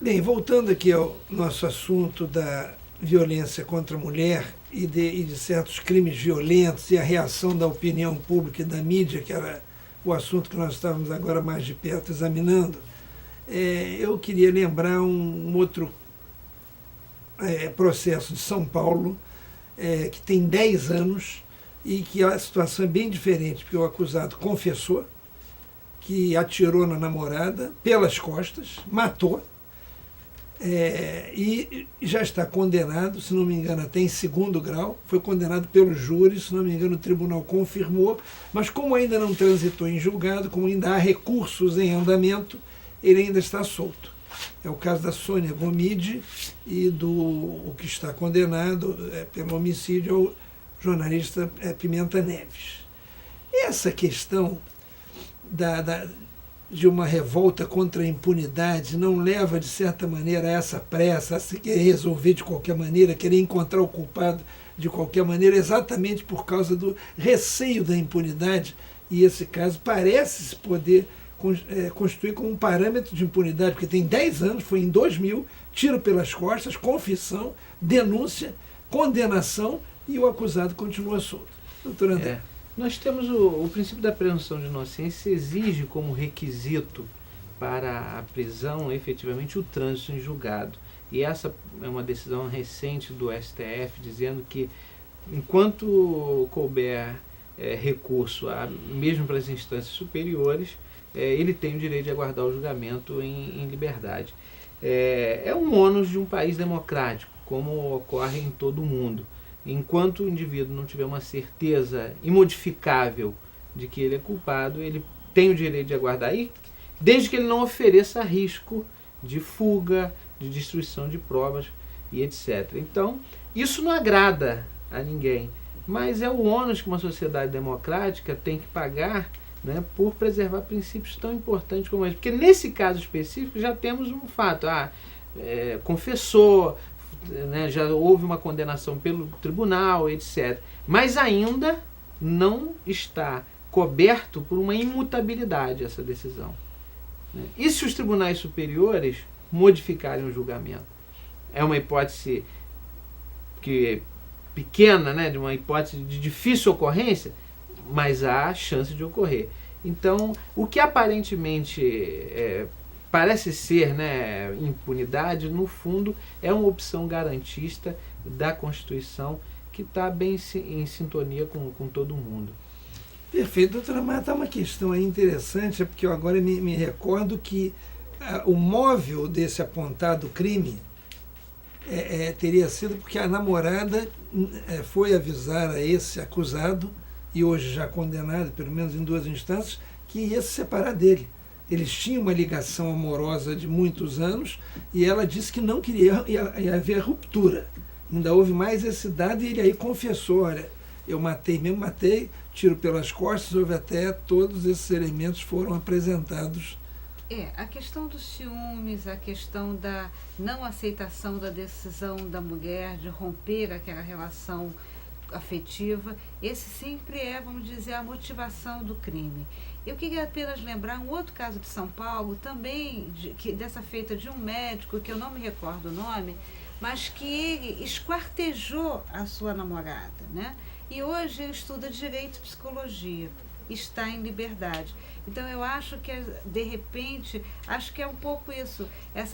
Bem, voltando aqui ao nosso assunto da violência contra a mulher e de certos crimes violentos e a reação da opinião pública e da mídia, que era o assunto que nós estávamos agora mais de perto examinando, eu queria lembrar um outro processo de São Paulo, que tem 10 anos e que a situação é bem diferente, porque o acusado confessou que atirou na namorada pelas costas, matou, e já está condenado, se não me engano, até em segundo grau, foi condenado pelo júri, se não me engano, o tribunal confirmou, mas como ainda não transitou em julgado, como ainda há recursos em andamento, ele ainda está solto. É o caso da Sônia Gomide e o que está condenado pelo homicídio é o jornalista Pimenta Neves. Essa questão de uma revolta contra a impunidade não leva, de certa maneira, a essa pressa, a se querer resolver de qualquer maneira, querer encontrar o culpado de qualquer maneira, exatamente por causa do receio da impunidade, e esse caso parece se poder constituir como um parâmetro de impunidade, porque tem 10 anos, foi em 2000, tiro pelas costas, confissão, denúncia, condenação, e o acusado continua solto. Doutor André. Nós temos o princípio da presunção de inocência exige como requisito para a prisão efetivamente o trânsito em julgado. E essa é uma decisão recente do STF dizendo que enquanto couber recurso mesmo para as instâncias superiores, ele tem o direito de aguardar o julgamento em liberdade. É um ônus de um país democrático, como ocorre em todo o mundo. Enquanto o indivíduo não tiver uma certeza imodificável de que ele é culpado, ele tem o direito de aguardar, e desde que ele não ofereça risco de fuga, de destruição de provas e etc. Então, isso não agrada a ninguém, mas é o ônus que uma sociedade democrática tem que pagar, né, por preservar princípios tão importantes como esse. Porque nesse caso específico já temos um fato, confessou, né, já houve uma condenação pelo tribunal, etc. Mas ainda não está coberto por uma imutabilidade essa decisão. E se os tribunais superiores modificarem o julgamento? É uma hipótese pequena, né, de uma hipótese de difícil ocorrência, mas há chance de ocorrer. Então, o que aparentemente parece ser, né, impunidade, no fundo é uma opção garantista da Constituição que está bem em sintonia com todo mundo. Perfeito. Doutora Marta, há uma questão aí interessante, porque eu agora me recordo que o móvel desse apontado crime teria sido porque a namorada foi avisar a esse acusado, e hoje já condenado, pelo menos em 2 instâncias, que ia se separar dele. Eles tinham uma ligação amorosa de muitos anos e ela disse que não queria, ia haver ruptura. Ainda houve mais esse dado e ele aí confessou, olha, eu matei, tiro pelas costas, houve até todos esses elementos foram apresentados. A questão dos ciúmes, a questão da não aceitação da decisão da mulher de romper aquela relação afetiva, esse sempre vamos dizer, a motivação do crime. Eu queria apenas lembrar um outro caso de São Paulo, também dessa feita de um médico, que eu não me recordo o nome, mas que ele esquartejou a sua namorada, né? E hoje ele estuda Direito e Psicologia, está em liberdade. Então eu acho que, de repente, acho que é um pouco isso.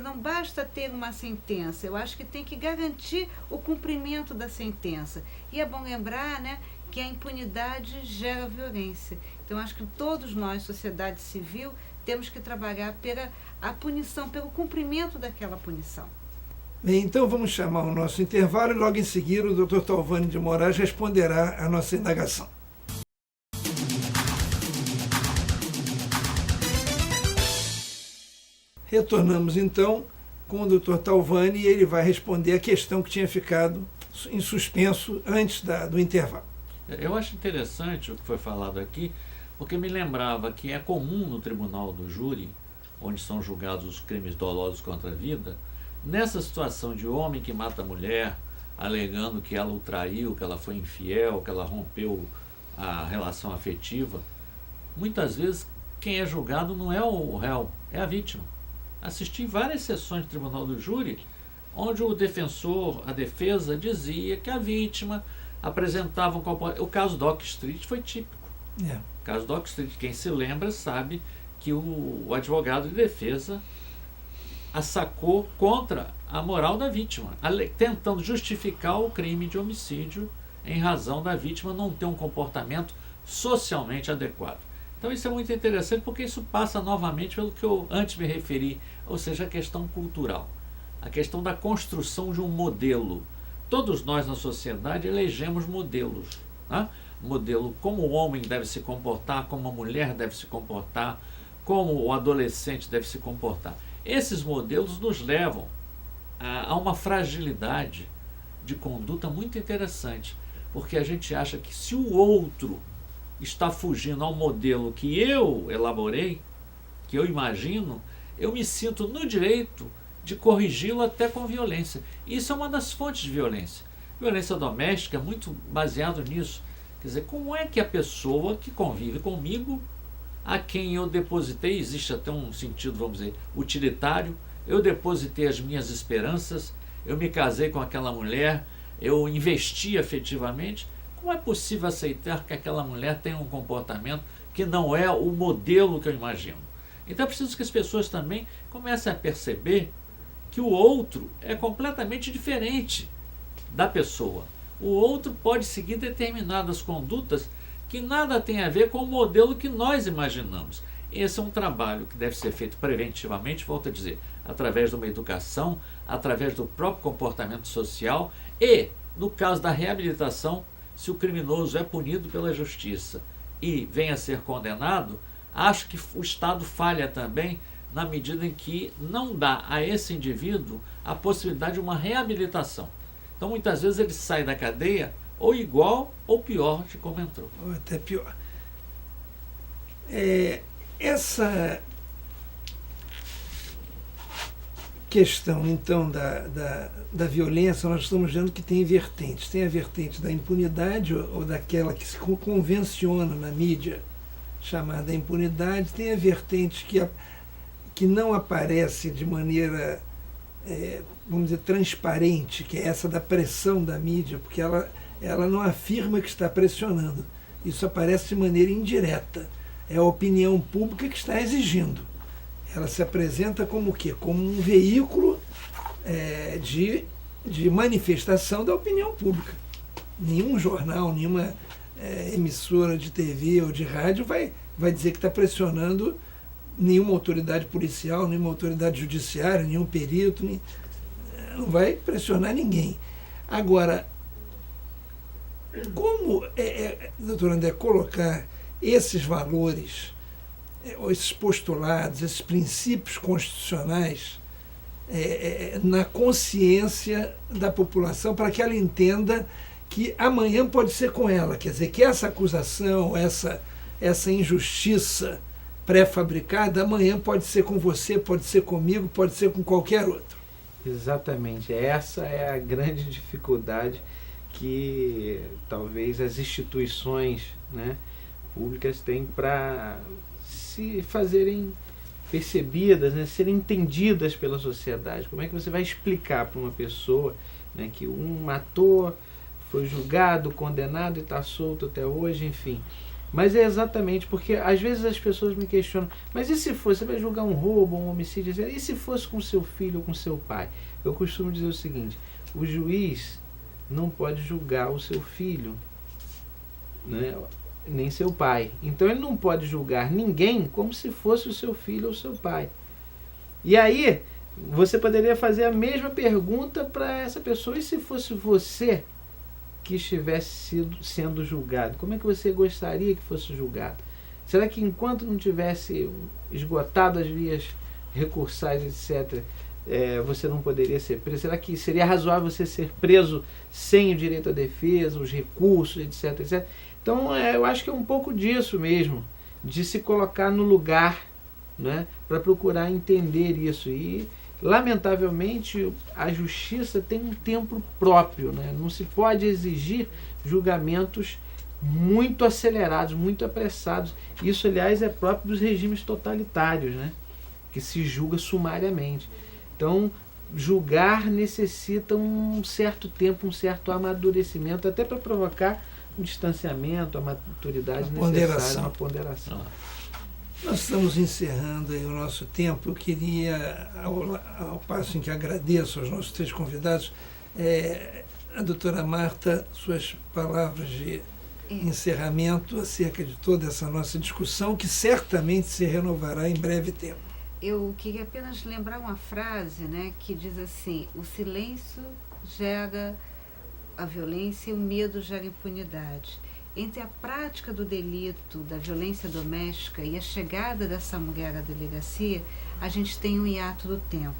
Não basta ter uma sentença, eu acho que tem que garantir o cumprimento da sentença. E é bom lembrar, né, que a impunidade gera violência. Então acho que todos nós, sociedade civil, temos que trabalhar pela punição, pelo cumprimento daquela punição. Bem, então vamos chamar o nosso intervalo e logo em seguida o Dr. Talvani de Moraes responderá a nossa indagação. Retornamos então com o Dr. Talvani e ele vai responder a questão que tinha ficado em suspenso antes do intervalo. Eu acho interessante o que foi falado aqui, porque me lembrava que é comum no tribunal do júri, onde são julgados os crimes dolosos contra a vida, nessa situação de homem que mata a mulher, alegando que ela o traiu, que ela foi infiel, que ela rompeu a relação afetiva, muitas vezes quem é julgado não é o réu, é a vítima. assisti várias sessões de tribunal do júri, onde o defensor, a defesa, dizia que a vítima apresentava um comportamento. O caso do Oak Street foi típico. O caso do Oak Street, quem se lembra sabe que o advogado de defesa assacou contra a moral da vítima, tentando justificar o crime de homicídio em razão da vítima não ter um comportamento socialmente adequado. Então isso é muito interessante, porque isso passa novamente pelo que eu antes me referi, ou seja, a questão cultural, a questão da construção de um modelo. Todos nós na sociedade elegemos modelos, né? Modelo como o homem deve se comportar, como a mulher deve se comportar, como o adolescente deve se comportar. Esses modelos nos levam a uma fragilidade de conduta muito interessante, porque a gente acha que se o outro está fugindo ao modelo que eu elaborei, que eu imagino, eu me sinto no direito de corrigi-lo até com violência. Isso é uma das fontes de violência. Violência doméstica é muito baseado nisso. Quer dizer, como é que a pessoa que convive comigo, a quem eu depositei, existe até um sentido, vamos dizer, utilitário, eu depositei as minhas esperanças, eu me casei com aquela mulher, eu investi afetivamente, como é possível aceitar que aquela mulher tenha um comportamento que não é o modelo que eu imagino? Então é preciso que as pessoas também comecem a perceber que o outro é completamente diferente da pessoa. O outro pode seguir determinadas condutas que nada tem a ver com o modelo que nós imaginamos. Esse é um trabalho que deve ser feito preventivamente, volto a dizer, através de uma educação, através do próprio comportamento social e, no caso da reabilitação, se o criminoso é punido pela justiça e venha a ser condenado, acho que o Estado falha também na medida em que não dá a esse indivíduo a possibilidade de uma reabilitação. Então, muitas vezes ele sai da cadeia ou igual ou pior de como entrou. Ou até pior. Essa questão, então, da violência, nós estamos vendo que tem vertentes. Tem a vertente da impunidade, ou daquela que se convenciona na mídia, chamada impunidade. Tem a vertente que não aparece de maneira, vamos dizer, transparente, que é essa da pressão da mídia, porque ela não afirma que está pressionando. Isso aparece de maneira indireta. É a opinião pública que está exigindo. Ela se apresenta como o quê? Como um veículo de manifestação da opinião pública. Nenhum jornal, nenhuma emissora de TV ou de rádio vai dizer que está pressionando nenhuma autoridade policial, nenhuma autoridade judiciária, nenhum perito, não vai pressionar ninguém. Agora, como, doutor André, colocar esses valores, esses postulados, esses princípios constitucionais na consciência da população para que ela entenda que amanhã pode ser com ela, quer dizer, que essa acusação, essa injustiça pré-fabricada, amanhã pode ser com você, pode ser comigo, pode ser com qualquer outro. Exatamente, essa é a grande dificuldade que talvez as instituições, né, públicas têm para se fazerem percebidas, né, serem entendidas pela sociedade. Como é que você vai explicar para uma pessoa, né, que um matou, foi julgado, condenado e está solto até hoje, enfim. Mas é exatamente porque às vezes as pessoas me questionam, mas e se fosse, você vai julgar um roubo, um homicídio, e se fosse com seu filho ou com seu pai? Eu costumo dizer o seguinte, o juiz não pode julgar o seu filho, né, nem seu pai. Então ele não pode julgar ninguém como se fosse o seu filho ou seu pai. E aí você poderia fazer a mesma pergunta para essa pessoa, e se fosse você que estivesse sendo julgado, como é que você gostaria que fosse julgado? Será que enquanto não tivesse esgotado as vias recursais, etc., você não poderia ser preso? Será que seria razoável você ser preso sem o direito à defesa, os recursos, etc., etc.? Então, eu acho que é um pouco disso mesmo, de se colocar no lugar, né, para procurar entender isso. E, lamentavelmente, a justiça tem um tempo próprio, né? Não se pode exigir julgamentos muito acelerados, muito apressados. Isso, aliás, é próprio dos regimes totalitários, né? que se julga sumariamente. Então, julgar necessita um certo tempo, um certo amadurecimento, até para provocar um distanciamento, a maturidade necessária, uma ponderação. Nós estamos encerrando aí o nosso tempo. Eu queria, ao passo em que agradeço aos nossos 3 convidados, a doutora Marta, suas palavras de encerramento acerca de toda essa nossa discussão, que certamente se renovará em breve tempo. Eu queria apenas lembrar uma frase, né, que diz assim: o silêncio gera a violência e o medo gera impunidade. Entre a prática do delito, da violência doméstica e a chegada dessa mulher à delegacia, a gente tem um hiato do tempo.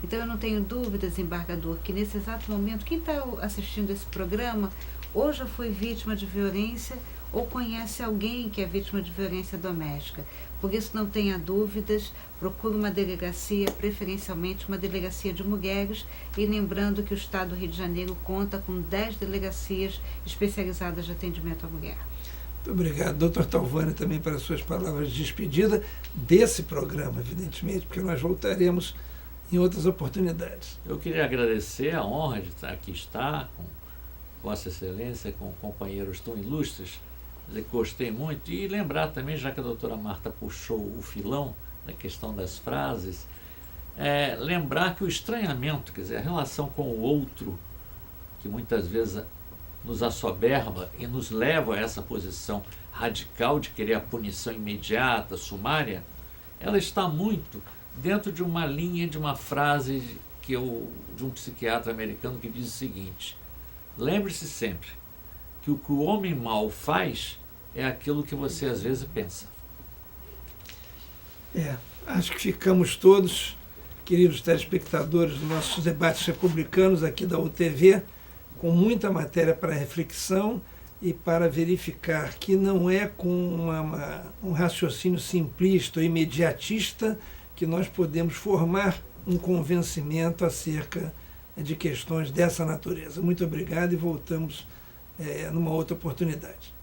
Então eu não tenho dúvidas, embargador, que nesse exato momento, quem está assistindo esse programa ou já foi vítima de violência ou conhece alguém que é vítima de violência doméstica. Por isso não tenha dúvidas, procure uma delegacia, preferencialmente uma delegacia de mulheres, e lembrando que o Estado do Rio de Janeiro conta com 10 delegacias especializadas de atendimento à mulher. Muito obrigado, doutor Talvani, também pelas suas palavras de despedida desse programa, evidentemente, porque nós voltaremos em outras oportunidades. Eu queria agradecer a honra de aqui estar com Vossa Excelência, com companheiros tão ilustres. Gostei muito, e lembrar também, já que a doutora Marta puxou o filão da questão das frases, lembrar que o estranhamento, quer dizer, a relação com o outro, que muitas vezes nos assoberba e nos leva a essa posição radical de querer a punição imediata, sumária, ela está muito dentro de uma linha, de uma frase de um psiquiatra americano que diz o seguinte: lembre-se sempre que o que o homem mau faz é aquilo que você às vezes pensa. Acho que ficamos todos, queridos telespectadores dos nossos debates republicanos aqui da UTV, com muita matéria para reflexão e para verificar que não é com um raciocínio simplista ou imediatista que nós podemos formar um convencimento acerca de questões dessa natureza. Muito obrigado e voltamos numa outra oportunidade.